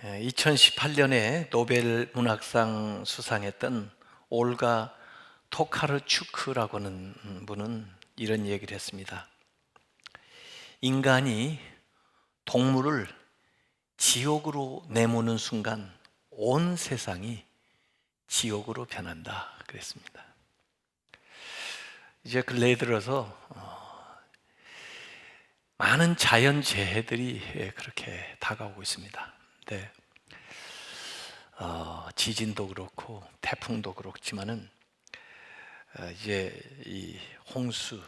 2018년에 노벨 문학상 수상했던 올가 토카르추크라고 하는 분은 이런 얘기를 했습니다. 인간이 동물을 지옥으로 내모는 순간 온 세상이 지옥으로 변한다 그랬습니다. 이제 근래에 들어서 많은 자연재해들이 그렇게 다가오고 있습니다. 네. 지진도 그렇고 태풍도 그렇지만은 이제 이 홍수,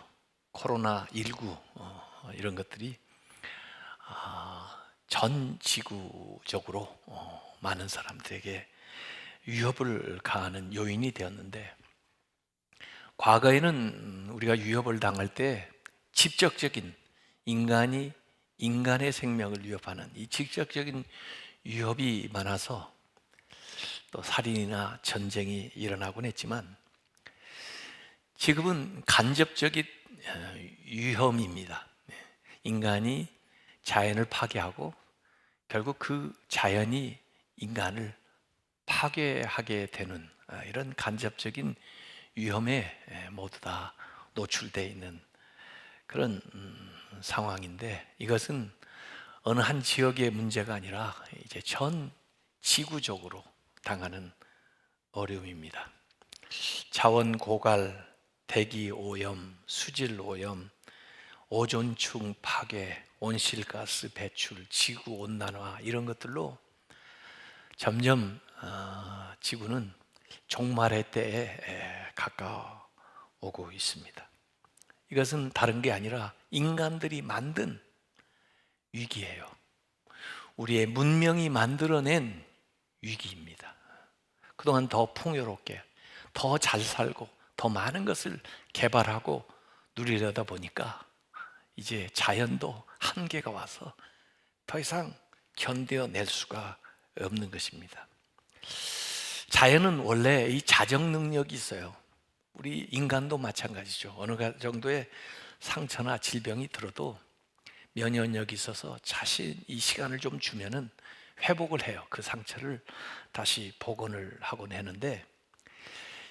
코로나19 이런 것들이 전 지구적으로 많은 사람들에게 위협을 가하는 요인이 되었는데, 과거에는 우리가 위협을 당할 때 직접적인 인간이 인간의 생명을 위협하는 이 직접적인 위협이 많아서 또 살인이나 전쟁이 일어나곤 했지만, 지금은 간접적인 위험입니다. 인간이 자연을 파괴하고 결국 그 자연이 인간을 파괴하게 되는 이런 간접적인 위험에 모두 다 노출되어 있는 그런 상황인데, 이것은 어느 한 지역의 문제가 아니라 이제 전 지구적으로 당하는 어려움입니다. 자원 고갈, 대기 오염, 수질 오염, 오존층 파괴, 온실가스 배출, 지구 온난화, 이런 것들로 점점 지구는 종말의 때에 가까워오고 있습니다. 이것은 다른 게 아니라 인간들이 만든 위기예요. 우리의 문명이 만들어낸 위기입니다. 그동안 더 풍요롭게, 더 잘 살고, 더 많은 것을 개발하고 누리려다 보니까 이제 자연도 한계가 와서 더 이상 견뎌낼 수가 없는 것입니다. 자연은 원래 이 자정 능력이 있어요. 우리 인간도 마찬가지죠. 어느 정도의 상처나 질병이 들어도 면역력이 있어서 자신 이 시간을 좀 주면은 회복을 해요. 그 상처를 다시 복원을 하곤 하는데,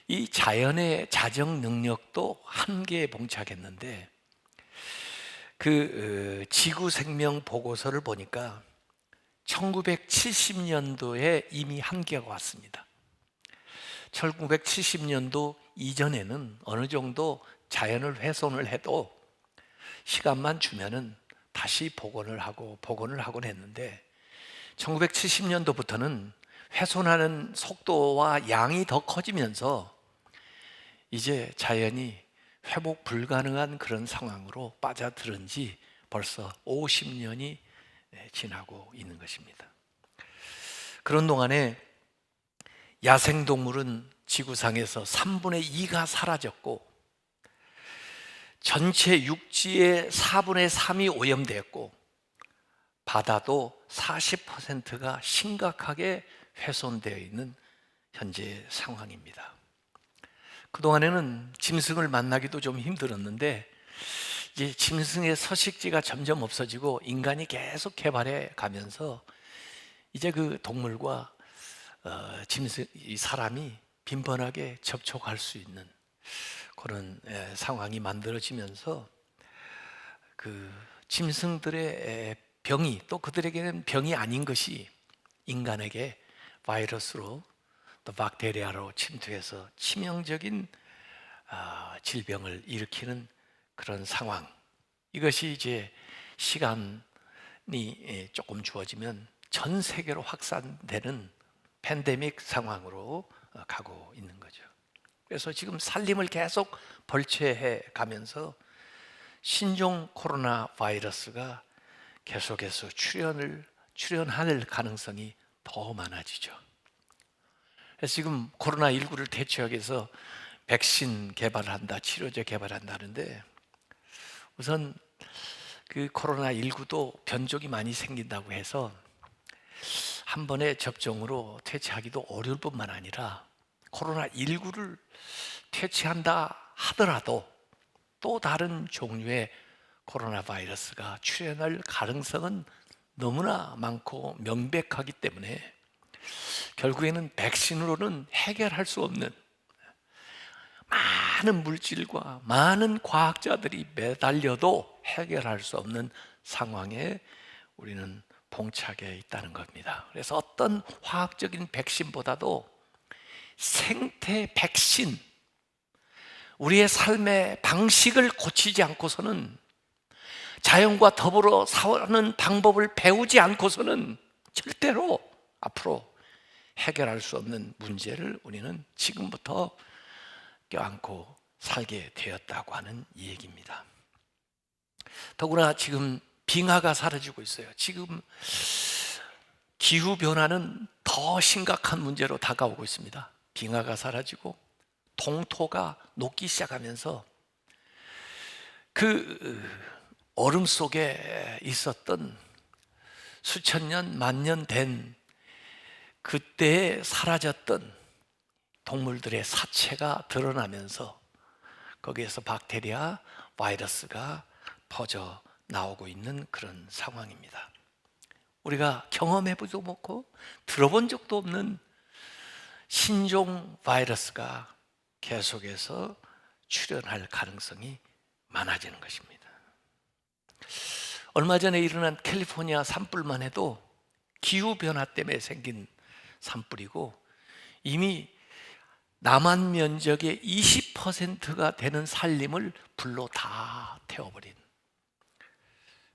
이 자연의 자정 능력도 한계에 봉착했는데, 그 지구 생명 보고서를 보니까 1970년도에 이미 한계가 왔습니다. 1970년도 이전에는 어느 정도 자연을 훼손을 해도 시간만 주면은 다시 복원을 하곤 했는데, 1970년도부터는 훼손하는 속도와 양이 더 커지면서 이제 자연이 회복 불가능한 그런 상황으로 빠져들은 지 벌써 50년이 지나고 있는 것입니다. 그런 동안에 야생동물은 지구상에서 3분의 2가 사라졌고, 전체 육지의 4분의 3이 오염되었고, 바다도 40%가 심각하게 훼손되어 있는 현재 상황입니다. 그동안에는 짐승을 만나기도 좀 힘들었는데, 이제 짐승의 서식지가 점점 없어지고 인간이 계속 개발해 가면서 이제 그 동물과 짐승, 이 사람이 빈번하게 접촉할 수 있는 그런 상황이 만들어지면서 그 짐승들의 병이, 또 그들에게는 병이 아닌 것이 인간에게 바이러스로 또 박테리아로 침투해서 치명적인 질병을 일으키는 그런 상황, 이것이 이제 시간이 조금 주어지면 전 세계로 확산되는 팬데믹 상황으로 가고 있는 거죠. 그래서 지금 살림을 계속 벌채해 가면서 신종 코로나 바이러스가 계속해서 출현할 가능성이 더 많아지죠. 그래서 지금 코로나19를 대처하기 위해서 백신 개발을 한다, 치료제 개발한다 하는데, 우선 그 코로나19도 변종이 많이 생긴다고 해서 한 번의 접종으로 퇴치하기도 어려울 뿐만 아니라, 코로나19를 퇴치한다 하더라도 또 다른 종류의 코로나 바이러스가 출현할 가능성은 너무나 많고 명백하기 때문에 결국에는 백신으로는 해결할 수 없는 많은 물질과 많은 과학자들이 매달려도 해결할 수 없는 상황에 우리는 봉착해 있다는 겁니다. 그래서 어떤 화학적인 백신보다도 생태 백신, 우리의 삶의 방식을 고치지 않고서는, 자연과 더불어 사는 방법을 배우지 않고서는 절대로 앞으로 해결할 수 없는 문제를 우리는 지금부터 껴안고 살게 되었다고 하는 이 얘기입니다. 더구나 지금 빙하가 사라지고 있어요. 지금 기후변화는 더 심각한 문제로 다가오고 있습니다. 빙하가 사라지고 동토가 녹기 시작하면서 그 얼음 속에 있었던 수천 년, 만년 된 그때에 사라졌던 동물들의 사체가 드러나면서 거기에서 박테리아, 바이러스가 퍼져 나오고 있는 그런 상황입니다. 우리가 경험해보지도 못하고 들어본 적도 없는 신종 바이러스가 계속해서 출현할 가능성이 많아지는 것입니다. 얼마 전에 일어난 캘리포니아 산불만 해도 기후변화 때문에 생긴 산불이고, 이미 남한 면적의 20%가 되는 산림을 불로 다 태워버린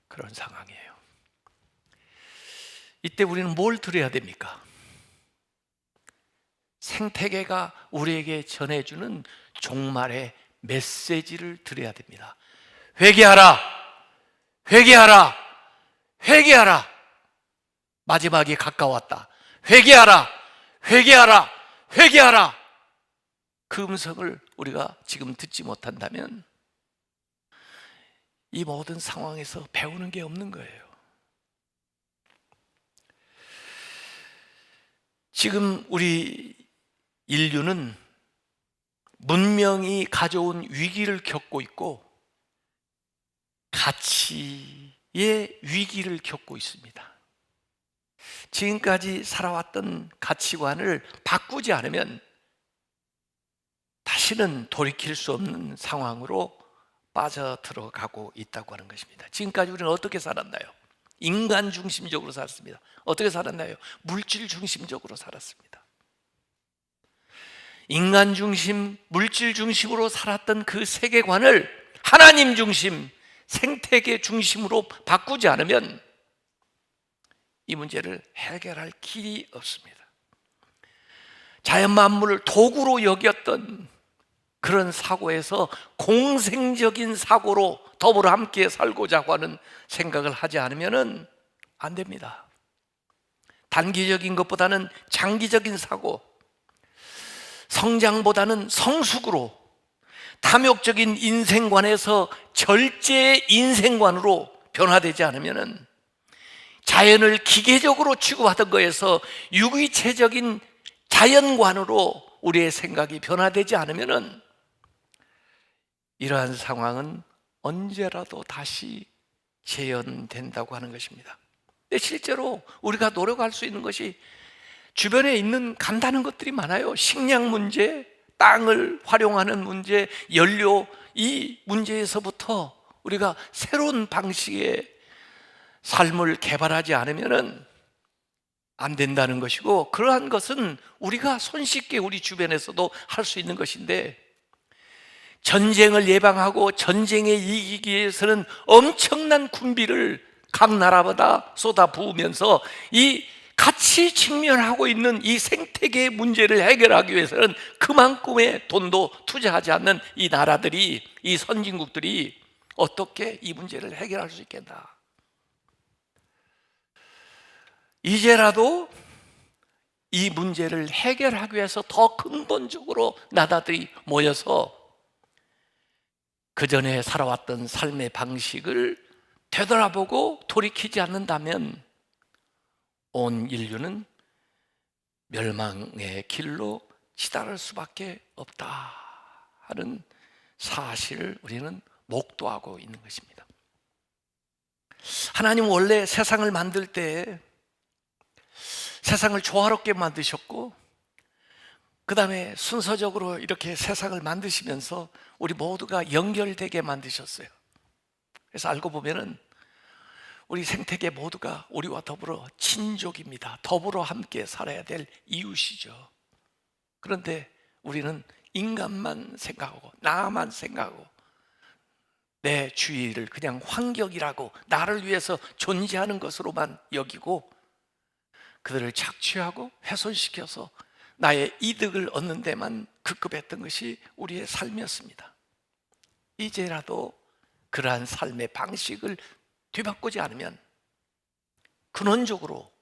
그런 상황이에요. 이때 우리는 뭘 들어야 됩니까? 생태계가 우리에게 전해주는 종말의 메시지를 들어야 됩니다. 회개하라! 회개하라! 회개하라! 마지막이 가까웠다. 회개하라! 회개하라! 회개하라! 그 음성을 우리가 지금 듣지 못한다면 이 모든 상황에서 배우는 게 없는 거예요. 지금 우리 인류는 문명이 가져온 위기를 겪고 있고 가치의 위기를 겪고 있습니다. 지금까지 살아왔던 가치관을 바꾸지 않으면 다시는 돌이킬 수 없는 상황으로 빠져들어가고 있다고 하는 것입니다. 지금까지 우리는 어떻게 살았나요? 인간 중심적으로 살았습니다. 어떻게 살았나요? 물질 중심적으로 살았습니다. 인간 중심, 물질 중심으로 살았던 그 세계관을 하나님 중심, 생태계 중심으로 바꾸지 않으면 이 문제를 해결할 길이 없습니다. 자연 만물을 도구로 여겼던 그런 사고에서 공생적인 사고로 더불어 함께 살고자 하는 생각을 하지 않으면 안 됩니다. 단기적인 것보다는 장기적인 사고, 성장보다는 성숙으로, 탐욕적인 인생관에서 절제의 인생관으로 변화되지 않으면, 자연을 기계적으로 취급하던 거에서 유기체적인 자연관으로 우리의 생각이 변화되지 않으면 이러한 상황은 언제라도 다시 재현된다고 하는 것입니다. 근데 실제로 우리가 노력할 수 있는 것이 주변에 있는 간단한 것들이 많아요. 식량 문제, 땅을 활용하는 문제, 연료, 이 문제에서부터 우리가 새로운 방식의 삶을 개발하지 않으면 안 된다는 것이고, 그러한 것은 우리가 손쉽게 우리 주변에서도 할 수 있는 것인데, 전쟁을 예방하고 전쟁에 이기기 위해서는 엄청난 군비를 각 나라마다 쏟아 부으면서 이 같이 직면하고 있는 이 생태계의 문제를 해결하기 위해서는 그만큼의 돈도 투자하지 않는 이 나라들이, 이 선진국들이 어떻게 이 문제를 해결할 수 있겠나? 이제라도 이 문제를 해결하기 위해서 더 근본적으로 나라들이 모여서 그전에 살아왔던 삶의 방식을 되돌아보고 돌이키지 않는다면 온 인류는 멸망의 길로 치달을 수밖에 없다 하는 사실을 우리는 목도하고 있는 것입니다. 하나님 원래 세상을 만들 때 세상을 조화롭게 만드셨고, 그 다음에 순서적으로 이렇게 세상을 만드시면서 우리 모두가 연결되게 만드셨어요. 그래서 알고 보면은 우리 생태계 모두가 우리와 더불어 친족입니다. 더불어 함께 살아야 될 이웃이죠. 그런데 우리는 인간만 생각하고 나만 생각하고 내 주위를 그냥 환경이라고, 나를 위해서 존재하는 것으로만 여기고 그들을 착취하고 훼손시켜서 나의 이득을 얻는 데만 급급했던 것이 우리의 삶이었습니다. 이제라도 그러한 삶의 방식을 뒤바꾸지 않으면 근원적으로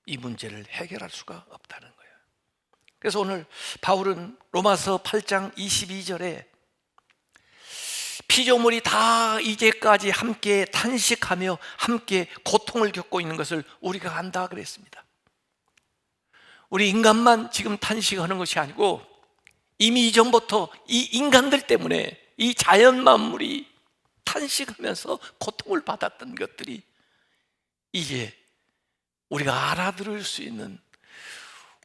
이 문제를 해결할 수가 없다는 거예요. 그래서 오늘 바울은 로마서 8장 22절에 피조물이 다 이제까지 함께 탄식하며 함께 고통을 겪고 있는 것을 우리가 안다 그랬습니다. 우리 인간만 지금 탄식하는 것이 아니고 이미 이전부터 이 인간들 때문에 이 자연 만물이 탄식하면서 고통을 받았던 것들이 이제 우리가 알아들을 수 있는,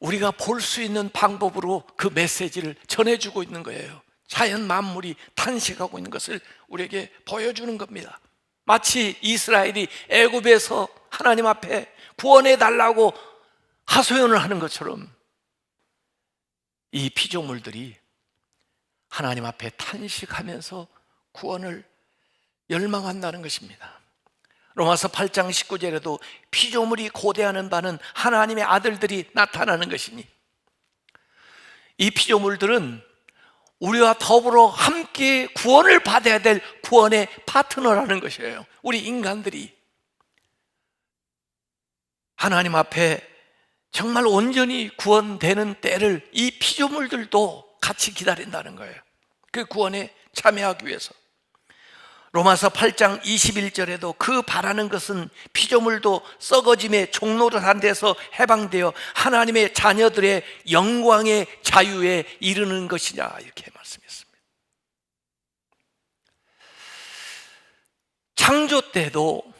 우리가 볼 수 있는 방법으로 그 메시지를 전해주고 있는 거예요. 자연 만물이 탄식하고 있는 것을 우리에게 보여주는 겁니다. 마치 이스라엘이 애굽에서 하나님 앞에 구원해 달라고 하소연을 하는 것처럼 이 피조물들이 하나님 앞에 탄식하면서 구원을 열망한다는 것입니다. 로마서 8장 19절에도 피조물이 고대하는 바는 하나님의 아들들이 나타나는 것이니, 이 피조물들은 우리와 더불어 함께 구원을 받아야 될 구원의 파트너라는 것이에요. 우리 인간들이 하나님 앞에 정말 온전히 구원되는 때를 이 피조물들도 같이 기다린다는 거예요. 그 구원에 참여하기 위해서. 로마서 8장 21절에도 그 바라는 것은 피조물도 썩어짐의 종노릇한 데서 해방되어 하나님의 자녀들의 영광의 자유에 이르는 것이냐, 이렇게 말씀했습니다. 창조 때도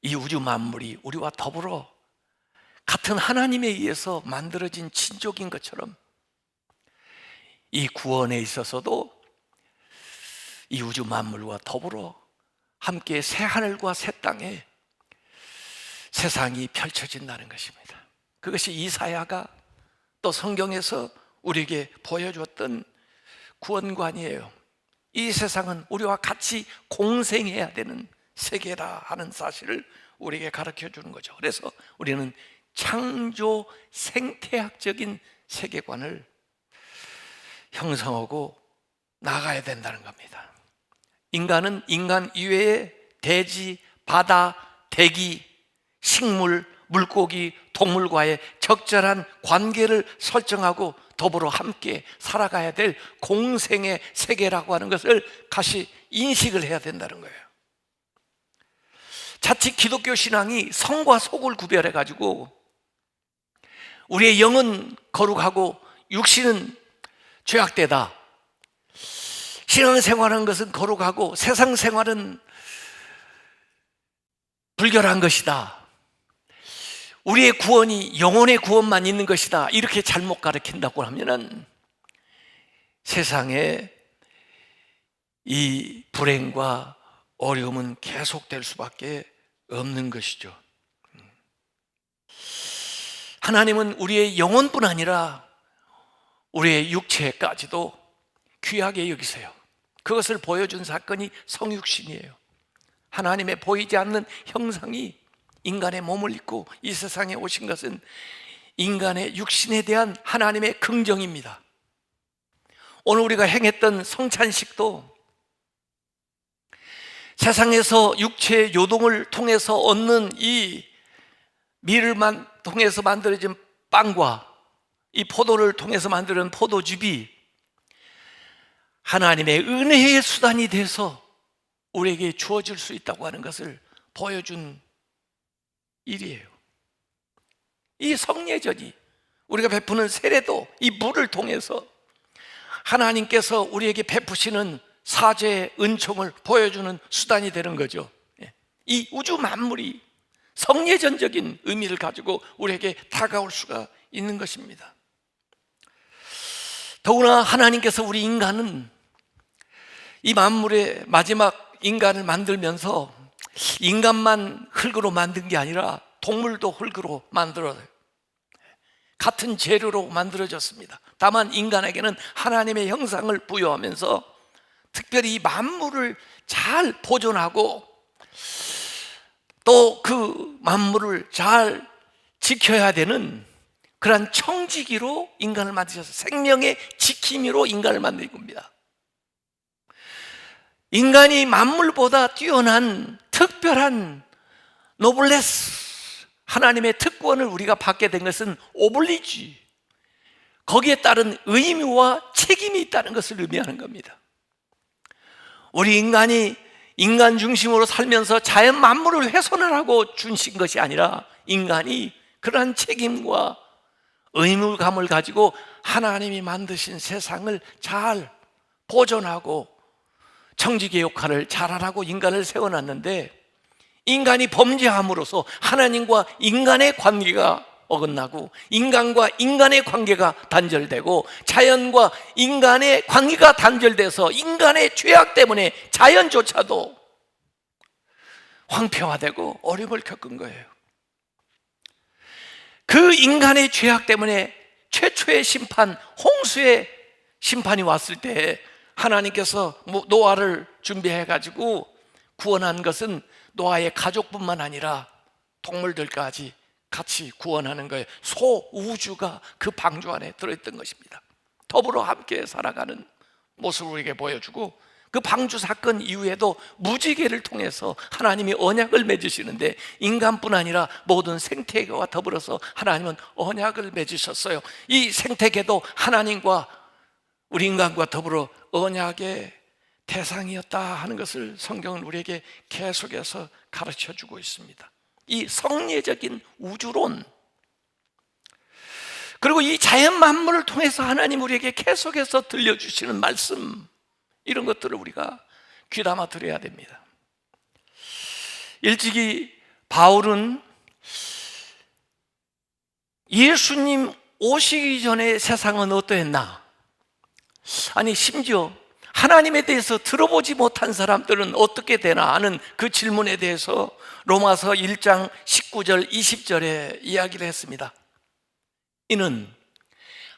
이 우주 만물이 우리와 더불어 같은 하나님에 의해서 만들어진 친족인 것처럼 이 구원에 있어서도 이 우주 만물과 더불어 함께 새 하늘과 새 땅에 세상이 펼쳐진다는 것입니다. 그것이 이사야가 또 성경에서 우리에게 보여주었던 구원관이에요. 이 세상은 우리와 같이 공생해야 되는 세계라 하는 사실을 우리에게 가르쳐 주는 거죠. 그래서 우리는 창조 생태학적인 세계관을 형성하고 나가야 된다는 겁니다. 인간은 인간 이외에 대지, 바다, 대기, 식물, 물고기, 동물과의 적절한 관계를 설정하고 더불어 함께 살아가야 될 공생의 세계라고 하는 것을 다시 인식을 해야 된다는 거예요. 자칫 기독교 신앙이 성과 속을 구별해 가지고 우리의 영은 거룩하고 육신은 죄악되다, 신앙생활하는 것은 거룩하고 세상 생활은 불결한 것이다, 우리의 구원이 영혼의 구원만 있는 것이다, 이렇게 잘못 가르친다고 하면은 세상에 이 불행과 어려움은 계속될 수밖에 없는 것이죠. 하나님은 우리의 영혼뿐 아니라 우리의 육체까지도 귀하게 여기세요. 그것을 보여준 사건이 성육신이에요. 하나님의 보이지 않는 형상이 인간의 몸을 입고 이 세상에 오신 것은 인간의 육신에 대한 하나님의 긍정입니다. 오늘 우리가 행했던 성찬식도 세상에서 육체의 요동을 통해서 얻는 이 밀을 통해서 만들어진 빵과 이 포도를 통해서 만드는 포도즙이 하나님의 은혜의 수단이 돼서 우리에게 주어질 수 있다고 하는 것을 보여준 일이에요. 이 성례전이, 우리가 베푸는 세례도 이 물을 통해서 하나님께서 우리에게 베푸시는 사죄의 은총을 보여주는 수단이 되는 거죠. 이 우주 만물이 성예전적인 의미를 가지고 우리에게 다가올 수가 있는 것입니다. 더구나 하나님께서 우리 인간은 이 만물의 마지막 인간을 만들면서 인간만 흙으로 만든 게 아니라 동물도 흙으로 만들어요. 같은 재료로 만들어졌습니다. 다만 인간에게는 하나님의 형상을 부여하면서 특별히 이 만물을 잘 보존하고 또 그 만물을 잘 지켜야 되는 그러한 청지기로 인간을 만드셔서 생명의 지킴이로 인간을 만든 겁니다. 인간이 만물보다 뛰어난 특별한 노블레스, 하나님의 특권을 우리가 받게 된 것은 오블리지, 거기에 따른 의무와 책임이 있다는 것을 의미하는 겁니다. 우리 인간이 인간 중심으로 살면서 자연 만물을 훼손을 하고 주신 것이 아니라 인간이 그러한 책임과 의무감을 가지고 하나님이 만드신 세상을 잘 보존하고 청지기의 역할을 잘하라고 인간을 세워놨는데, 인간이 범죄함으로써 하나님과 인간의 관계가 어긋나고 인간과 인간의 관계가 단절되고 자연과 인간의 관계가 단절돼서 인간의 죄악 때문에 자연조차도 황폐화되고 어려움을 겪은 거예요. 그 인간의 죄악 때문에 최초의 심판, 홍수의 심판이 왔을 때 하나님께서 노아를 준비해가지고 구원한 것은 노아의 가족뿐만 아니라 동물들까지 같이 구원하는 거예요. 소우주가 그 방주 안에 들어있던 것입니다. 더불어 함께 살아가는 모습을 우리에게 보여주고, 그 방주 사건 이후에도 무지개를 통해서 하나님이 언약을 맺으시는데 인간뿐 아니라 모든 생태계와 더불어서 하나님은 언약을 맺으셨어요. 이 생태계도 하나님과 우리 인간과 더불어 언약의 대상이었다 하는 것을 성경은 우리에게 계속해서 가르쳐주고 있습니다. 이 성례적인 우주론, 그리고 이 자연 만물을 통해서 하나님 우리에게 계속해서 들려주시는 말씀, 이런 것들을 우리가 귀담아 들어야 됩니다. 일찍이 바울은 예수님 오시기 전에 세상은 어떠했나? 아니, 심지어 하나님에 대해서 들어보지 못한 사람들은 어떻게 되나 하는 그 질문에 대해서 로마서 1장 19절 20절에 이야기를 했습니다. 이는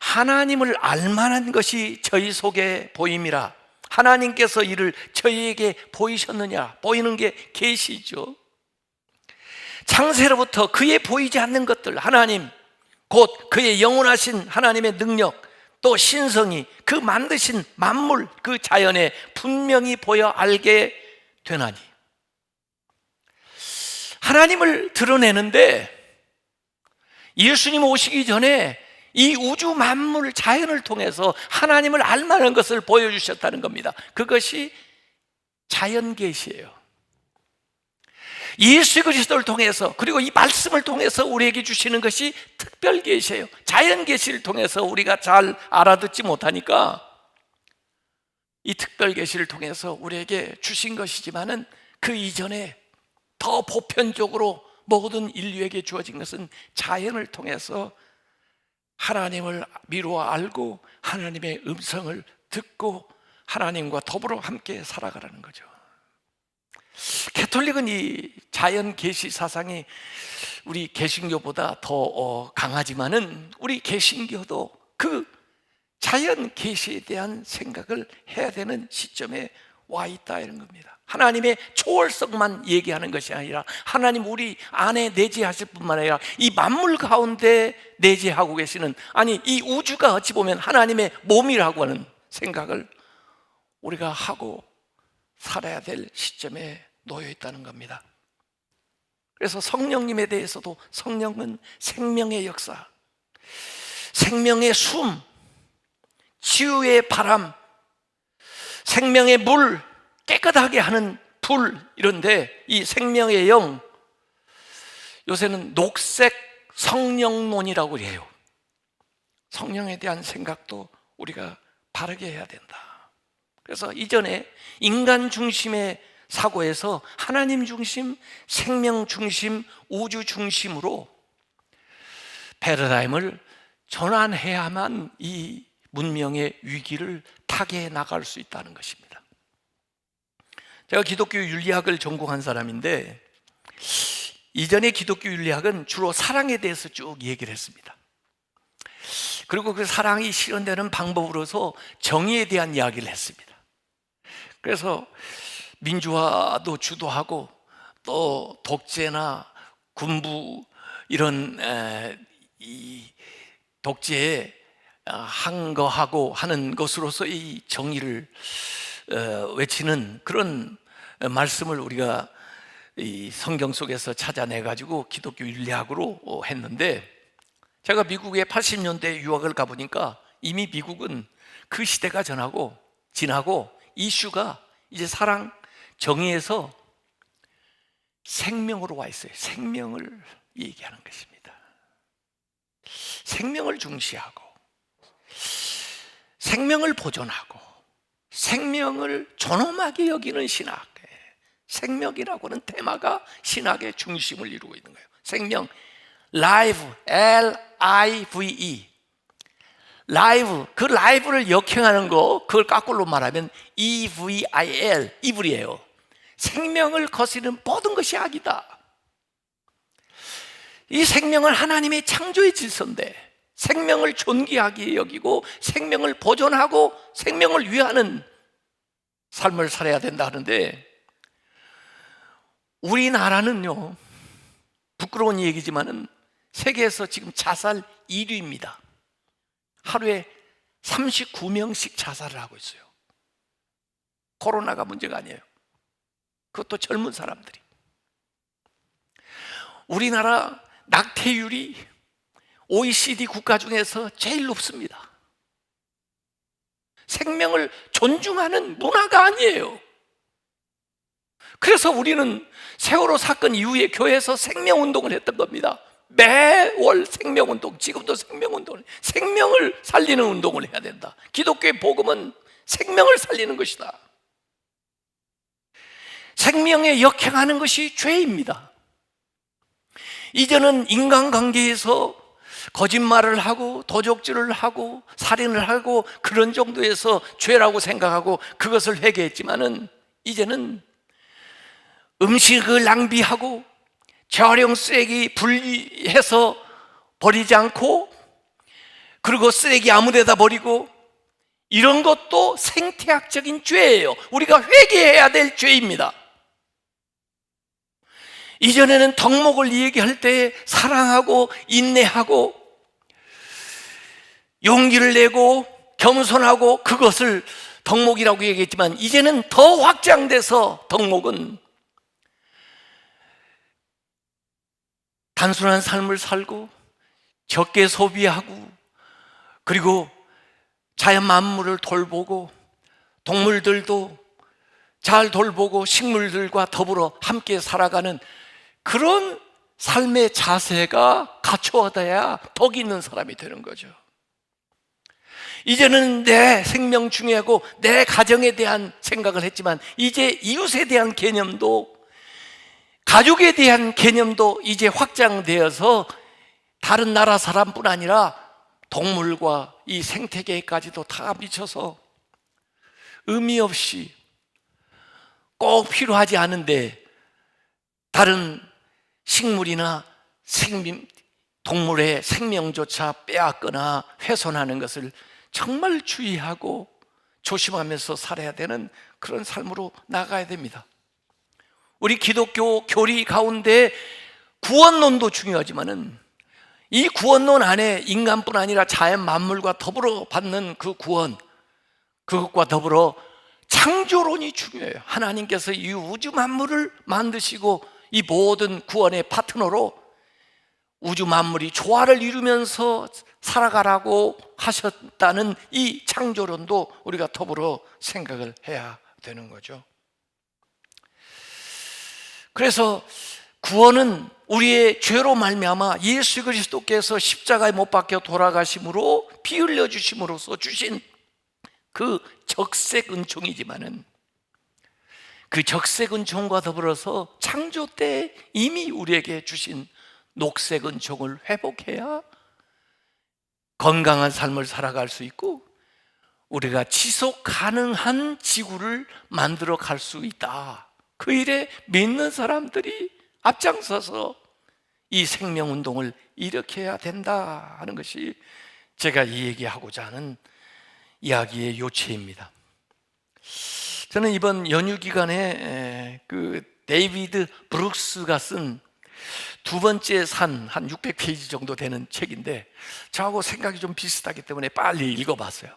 하나님을 알만한 것이 저희 속에 보임이라. 하나님께서 이를 저희에게 보이셨느냐? 보이는 게 계시죠. 창세로부터 그의 보이지 않는 것들, 하나님 곧 그의 영원하신 하나님의 능력, 또 신성이 그 만드신 만물, 그 자연에 분명히 보여 알게 되나니. 하나님을 드러내는데 예수님 오시기 전에 이 우주 만물 자연을 통해서 하나님을 알만한 것을 보여주셨다는 겁니다. 그것이 자연 계시예요. 예수 그리스도를 통해서, 그리고 이 말씀을 통해서 우리에게 주시는 것이 특별 계시예요. 자연 계시를 통해서 우리가 잘 알아듣지 못하니까 이 특별 계시를 통해서 우리에게 주신 것이지만은 그 이전에 더 보편적으로 모든 인류에게 주어진 것은 자연을 통해서 하나님을 미루어 알고 하나님의 음성을 듣고 하나님과 더불어 함께 살아가라는 거죠. 가톨릭은 이 자연 계시 사상이 우리 개신교보다 더 강하지만은 우리 개신교도 그 자연 계시에 대한 생각을 해야 되는 시점에 와 있다 이런 겁니다. 하나님의 초월성만 얘기하는 것이 아니라 하나님 우리 안에 내재하실 뿐만 아니라 이 만물 가운데 내재하고 계시는, 아니 이 우주가 어찌 보면 하나님의 몸이라고 하는 생각을 우리가 하고 살아야 될 시점에 놓여 있다는 겁니다. 그래서 성령님에 대해서도 성령은 생명의 역사, 생명의 숨, 치유의 바람, 생명의 물, 깨끗하게 하는 불, 이런데 이 생명의 영, 요새는 녹색 성령론이라고 해요. 성령에 대한 생각도 우리가 바르게 해야 된다. 그래서 이전에 인간 중심의 사고에서 하나님 중심, 생명 중심, 우주 중심으로 패러다임을 전환해야만 이 문명의 위기를 타개해 나갈 수 있다는 것입니다. 제가 기독교 윤리학을 전공한 사람인데 이전에 기독교 윤리학은 주로 사랑에 대해서 쭉 얘기를 했습니다. 그리고 그 사랑이 실현되는 방법으로서 정의에 대한 이야기를 했습니다. 그래서 민주화도 주도하고 또 독재나 군부 이런 이 독재에 항거하고 하는 것으로서 이 정의를 외치는 그런 말씀을 우리가 이 성경 속에서 찾아내 가지고 기독교 윤리학으로 했는데, 제가 미국에 80년대 유학을 가보니까 이미 미국은 그 시대가 지나고 이슈가 이제 사랑, 정의에서 생명으로 와 있어요. 생명을 얘기하는 것입니다. 생명을 중시하고 생명을 보존하고 생명을 존엄하게 여기는 신학, 생명이라고 하는 테마가 신학의 중심을 이루고 있는 거예요. 생명, live, L-I-V-E, 라이브, 그 라이브를 역행하는 거, 그걸 거꾸로 말하면 E-V-I-L, 이불이에요. 생명을 거스르는 모든 것이 악이다. 이 생명은 하나님의 창조의 질서인데 생명을 존귀하게 여기고 생명을 보존하고 생명을 위하는 삶을 살아야 된다 하는데, 우리나라는요, 부끄러운 얘기지만은 세계에서 지금 자살 1위입니다. 하루에 39명씩 자살을 하고 있어요. 코로나가 문제가 아니에요. 그것도 젊은 사람들이. 우리나라 낙태율이 OECD 국가 중에서 제일 높습니다. 생명을 존중하는 문화가 아니에요. 그래서 우리는 세월호 사건 이후에 교회에서 생명운동을 했던 겁니다. 매월 생명운동, 지금도 생명운동을, 생명을 살리는 운동을 해야 된다. 기독교의 복음은 생명을 살리는 것이다. 생명에 역행하는 것이 죄입니다. 이제는 인간관계에서 거짓말을 하고 도적질을 하고 살인을 하고 그런 정도에서 죄라고 생각하고 그것을 회개했지만은, 이제는 음식을 낭비하고 재활용 쓰레기 분리해서 버리지 않고, 그리고 쓰레기 아무 데다 버리고, 이런 것도 생태학적인 죄예요. 우리가 회개해야 될 죄입니다. 이전에는 덕목을 얘기할 때 사랑하고 인내하고 용기를 내고 겸손하고 그것을 덕목이라고 얘기했지만, 이제는 더 확장돼서 덕목은 단순한 삶을 살고 적게 소비하고, 그리고 자연 만물을 돌보고 동물들도 잘 돌보고 식물들과 더불어 함께 살아가는 그런 삶의 자세가 갖추어져야 덕이 있는 사람이 되는 거죠. 이제는 내 생명 중요하고 내 가정에 대한 생각을 했지만, 이제 이웃에 대한 개념도, 가족에 대한 개념도 이제 확장되어서 다른 나라 사람뿐 아니라 동물과 이 생태계까지도 다 미쳐서 의미 없이 꼭 필요하지 않은데 다른 식물이나 동물의 생명조차 빼앗거나 훼손하는 것을 정말 주의하고 조심하면서 살아야 되는 그런 삶으로 나가야 됩니다. 우리 기독교 교리 가운데 구원론도 중요하지만은, 이 구원론 안에 인간뿐 아니라 자연 만물과 더불어 받는 그 구원, 그것과 더불어 창조론이 중요해요. 하나님께서 이 우주 만물을 만드시고 이 모든 구원의 파트너로 우주 만물이 조화를 이루면서 살아가라고 하셨다는 이 창조론도 우리가 더불어 생각을 해야 되는 거죠. 그래서 구원은 우리의 죄로 말미암아 예수 그리스도께서 십자가에 못 박혀 돌아가심으로 피 흘려 주심으로써 주신 그 적색 은총이지만은, 그 적색 은총과 더불어서 창조 때 이미 우리에게 주신 녹색 은총을 회복해야 건강한 삶을 살아갈 수 있고 우리가 지속 가능한 지구를 만들어 갈 수 있다. 그 일에 믿는 사람들이 앞장서서 이 생명운동을 일으켜야 된다 하는 것이 제가 이 얘기하고자 하는 이야기의 요체입니다. 저는 이번 연휴 기간에 그 데이비드 브룩스가 쓴 두 번째 산, 한 600페이지 정도 되는 책인데 저하고 생각이 좀 비슷하기 때문에 빨리 읽어봤어요.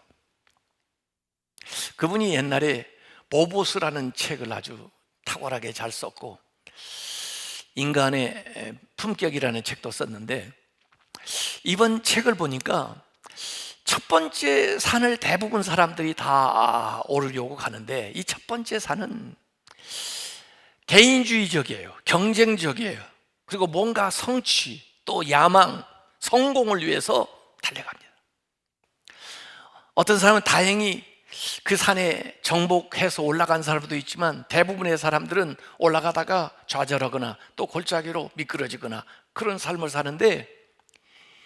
그분이 옛날에 보보스라는 책을 아주 탁월하게 잘 썼고 인간의 품격이라는 책도 썼는데 이번 책을 보니까 첫 번째 산을 대부분 사람들이 다 오르려고 가는데 이 첫 번째 산은 개인주의적이에요. 경쟁적이에요. 그리고 뭔가 성취, 또 야망, 성공을 위해서 달려갑니다. 어떤 사람은 다행히 그 산에 정복해서 올라간 사람도 있지만 대부분의 사람들은 올라가다가 좌절하거나 또 골짜기로 미끄러지거나 그런 삶을 사는데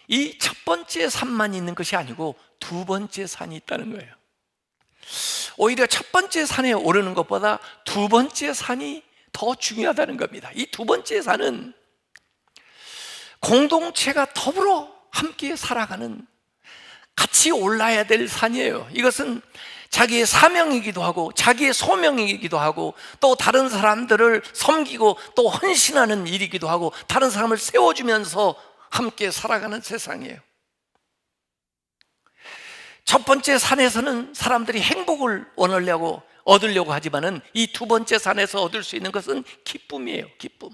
이 첫 번째 산만 있는 것이 아니고 두 번째 산이 있다는 거예요. 오히려 첫 번째 산에 오르는 것보다 두 번째 산이 더 중요하다는 겁니다. 이 두 번째 산은 공동체가 더불어 함께 살아가는 같이 올라야 될 산이에요. 이것은 자기의 사명이기도 하고 자기의 소명이기도 하고 또 다른 사람들을 섬기고 또 헌신하는 일이기도 하고 다른 사람을 세워주면서 함께 살아가는 세상이에요. 첫 번째 산에서는 사람들이 행복을 얻으려고 하지만은 이 두 번째 산에서 얻을 수 있는 것은 기쁨이에요. 기쁨.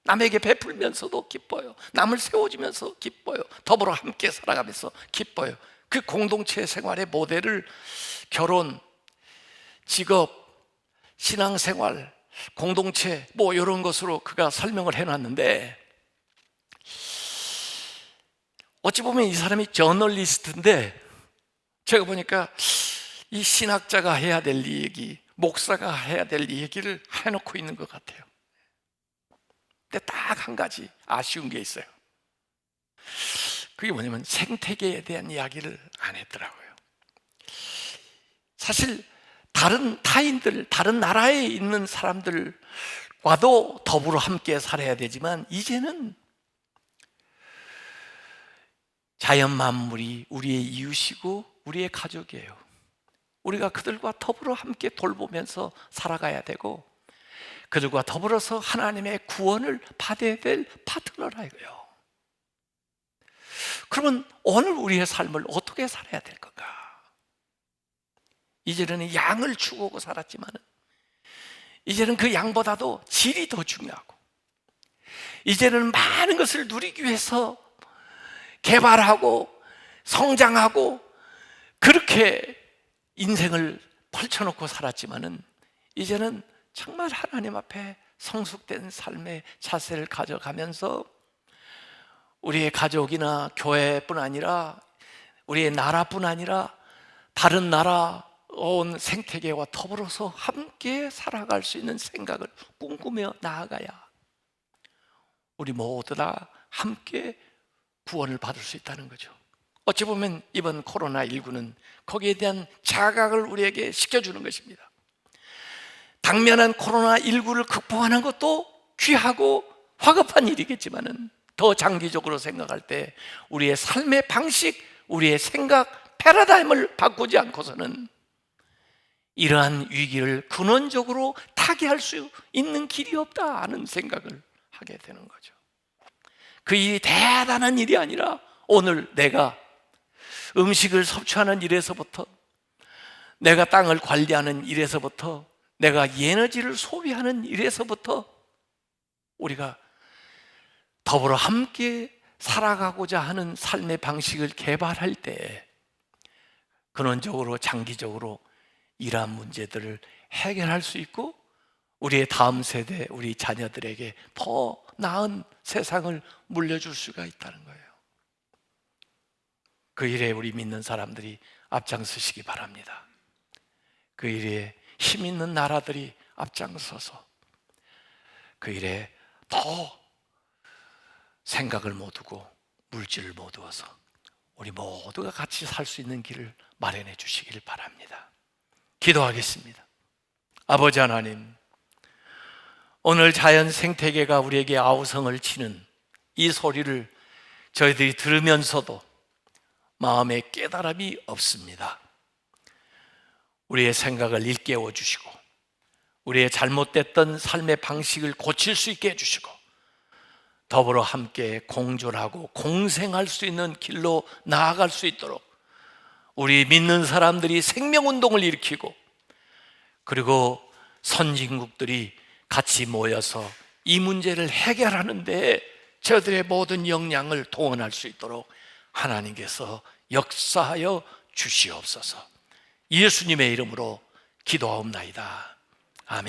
남에게 베풀면서도 기뻐요. 남을 세워주면서 기뻐요. 더불어 함께 살아가면서 기뻐요. 그 공동체 생활의 모델을 결혼, 직업, 신앙생활, 공동체 뭐 이런 것으로 그가 설명을 해놨는데 어찌 보면 이 사람이 저널리스트인데 제가 보니까 이 신학자가 해야 될 이 얘기, 목사가 해야 될 이 얘기를 해놓고 있는 것 같아요. 근데 딱 한 가지 아쉬운 게 있어요. 그게 뭐냐면 생태계에 대한 이야기를 안 했더라고요. 사실 다른 타인들, 다른 나라에 있는 사람들과도 더불어 함께 살아야 되지만 이제는 자연 만물이 우리의 이웃이고 우리의 가족이에요. 우리가 그들과 더불어 함께 돌보면서 살아가야 되고 그들과 더불어서 하나님의 구원을 받아야 될 파트너라고요. 그러면 오늘 우리의 삶을 어떻게 살아야 될 건가? 이제는 양을 추구하고 살았지만 이제는 그 양보다도 질이 더 중요하고 이제는 많은 것을 누리기 위해서 개발하고 성장하고 그렇게 인생을 펼쳐놓고 살았지만은 이제는 정말 하나님 앞에 성숙된 삶의 자세를 가져가면서 우리의 가족이나 교회뿐 아니라 우리의 나라뿐 아니라 다른 나라 온 생태계와 더불어서 함께 살아갈 수 있는 생각을 꿈꾸며 나아가야 우리 모두 다 함께 구원을 받을 수 있다는 거죠. 어찌 보면 이번 코로나19는 거기에 대한 자각을 우리에게 시켜주는 것입니다. 당면한 코로나19를 극복하는 것도 귀하고 화급한 일이겠지만은 더 장기적으로 생각할 때 우리의 삶의 방식, 우리의 생각, 패러다임을 바꾸지 않고서는 이러한 위기를 근원적으로 타개할 수 있는 길이 없다 하는 생각을 하게 되는 거죠. 그 일이 대단한 일이 아니라 오늘 내가 음식을 섭취하는 일에서부터 내가 땅을 관리하는 일에서부터 내가 에너지를 소비하는 일에서부터 우리가 더불어 함께 살아가고자 하는 삶의 방식을 개발할 때 근원적으로 장기적으로 이러한 문제들을 해결할 수 있고 우리의 다음 세대, 우리 자녀들에게 더 나은 세상을 물려줄 수가 있다는 거예요. 그 일에 우리 믿는 사람들이 앞장서시기 바랍니다. 그 일에 힘 있는 나라들이 앞장서서 그 일에 더 생각을 모두고 물질을 모두어서 우리 모두가 같이 살 수 있는 길을 마련해 주시길 바랍니다. 기도하겠습니다. 아버지 하나님, 오늘 자연 생태계가 우리에게 아우성을 치는 이 소리를 저희들이 들으면서도 마음에 깨달음이 없습니다. 우리의 생각을 일깨워 주시고 우리의 잘못됐던 삶의 방식을 고칠 수 있게 해주시고 더불어 함께 공존하고 공생할 수 있는 길로 나아갈 수 있도록 우리 믿는 사람들이 생명운동을 일으키고 그리고 선진국들이 같이 모여서 이 문제를 해결하는 데 저들의 모든 역량을 동원할 수 있도록 하나님께서 역사하여 주시옵소서. 예수님의 이름으로 기도하옵나이다. 아멘.